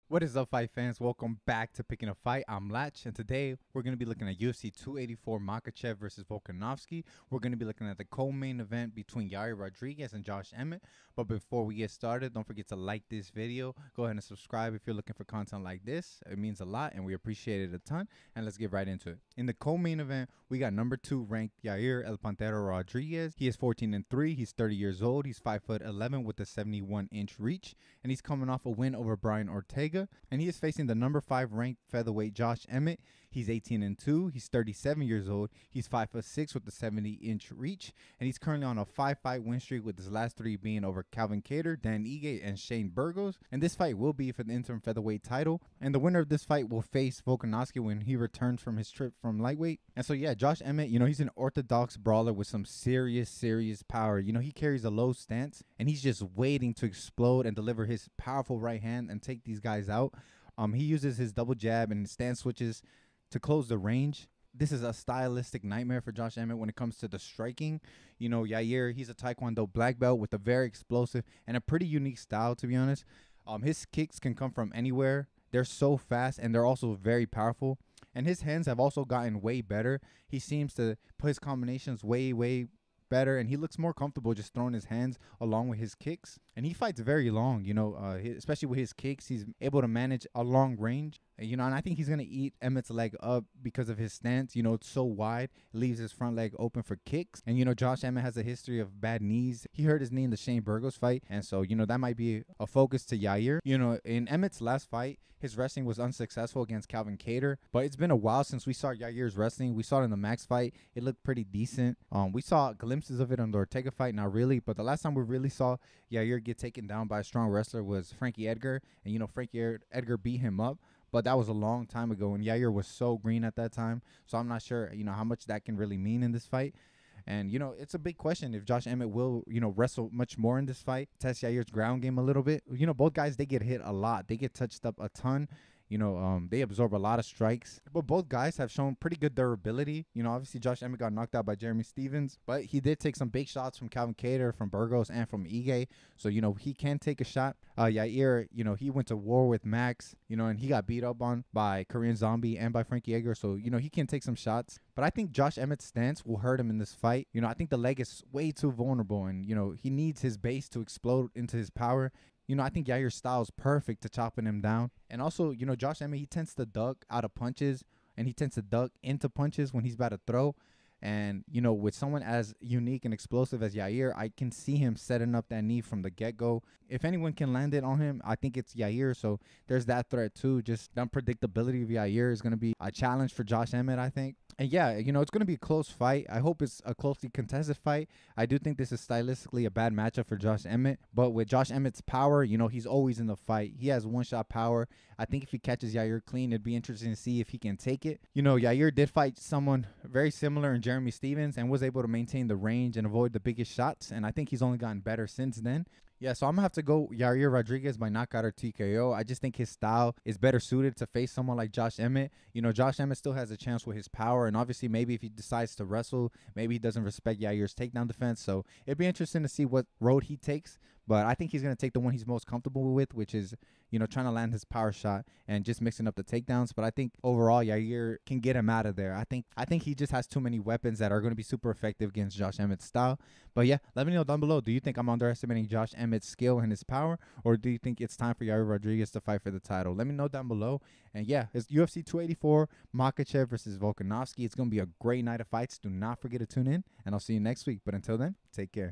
What is up, fight fans? Welcome back to Picking a Fight. I'm Latch, and today we're going to be looking at UFC 284 Makhachev versus Volkanovski. We're going to be looking at the co-main event between Yair Rodriguez and Josh Emmett. But before we get started, don't forget to like this video. Go ahead and subscribe if you're looking for content like this. It means a lot, and we appreciate it a ton. And let's get right into it. In the co-main event, we got number 2 ranked Yair El Pantero Rodriguez. He is 14-3. He's 30 years old. He's 5'11" with a 71-inch reach, and he's coming off a win over Brian Ortega. And he is facing the number 5 ranked featherweight Josh Emmett. He's 18-2. He's 37 years old. He's 5'6" with a 70-inch reach, and he's currently on a 5-fight win streak, with his last 3 being over Calvin Kattar, Dan Ige, and Shane Burgos. And this fight will be for the interim featherweight title. And the winner of this fight will face Volkanovski when he returns from his trip from lightweight. And so yeah, Josh Emmett, he's an orthodox brawler with some serious power. He carries a low stance, and he's just waiting to explode and deliver his powerful right hand and take these guys out. He uses his double jab and stance switches to close the range. This is a stylistic nightmare for Josh Emmett when it comes to the striking. Yair, he's a Taekwondo black belt with a very explosive and a pretty unique style, to be honest. His kicks can come from anywhere. They're so fast, and they're also very powerful. And his hands have also gotten way better. He seems to put his combinations way better, and he looks more comfortable just throwing his hands along with his kicks. And he fights very long, especially with his kicks. He's able to manage a long range, and I think he's going to eat Emmett's leg up because of his stance. It's so wide, it leaves his front leg open for kicks. And Josh Emmett has a history of bad knees. He hurt his knee in the Shane Burgos fight, and so that might be a focus to Yair. In Emmett's last fight, his wrestling was unsuccessful against Calvin Kattar, but it's been a while since we saw Yair's wrestling. We saw it in the Max fight. It looked pretty decent. We saw glimpses of it on the Ortega fight, not really, but the last time we really saw Yair get taken down by a strong wrestler was Frankie Edgar, and Frankie Edgar beat him up. But that was a long time ago, and Yair was so green at that time. So I'm not sure, how much that can really mean in this fight. And, it's a big question if Josh Emmett will, wrestle much more in this fight, test Yair's ground game a little bit. Both guys, they get hit a lot. They get touched up a ton. They absorb a lot of strikes, but both guys have shown pretty good durability. Obviously Josh Emmett got knocked out by Jeremy Stephens, but he did take some big shots from Calvin Kattar, from Burgos, and from Ige. So, he can take a shot. Yair, he went to war with Max, and he got beat up on by Korean Zombie and by Frankie Edgar. So, he can take some shots. But I think Josh Emmett's stance will hurt him in this fight. I think the leg is way too vulnerable, and, he needs his base to explode into his power. I think Yair's style is perfect to chopping him down. And also, Josh Emmett, he tends to duck out of punches, and he tends to duck into punches when he's about to throw. And, with someone as unique and explosive as Yair, I can see him setting up that knee from the get-go. If anyone can land it on him, I think it's Yair. So there's that threat too. Just the unpredictability of Yair is going to be a challenge for Josh Emmett, I think. And yeah, it's going to be a close fight. I hope it's a closely contested fight. I do think this is stylistically a bad matchup for Josh Emmett. But with Josh Emmett's power, he's always in the fight. He has one-shot power. I think if he catches Yair clean, it'd be interesting to see if he can take it. Yair did fight someone very similar in Jeremy Stephens and was able to maintain the range and avoid the biggest shots. And I think he's only gotten better since then. Yeah, so I'm going to have to go Yair Rodriguez by knockout or TKO. I just think his style is better suited to face someone like Josh Emmett. Josh Emmett still has a chance with his power, and obviously maybe if he decides to wrestle, maybe he doesn't respect Yair's takedown defense. So it'd be interesting to see what road he takes. But I think he's going to take the one he's most comfortable with, which is, trying to land his power shot and just mixing up the takedowns. But I think overall, Yair can get him out of there. I think he just has too many weapons that are going to be super effective against Josh Emmett's style. But yeah, let me know down below. Do you think I'm underestimating Josh Emmett's skill and his power? Or do you think it's time for Yair Rodriguez to fight for the title? Let me know down below. And yeah, it's UFC 284, Makhachev versus Volkanovski. It's going to be a great night of fights. Do not forget to tune in, and I'll see you next week. But until then, take care.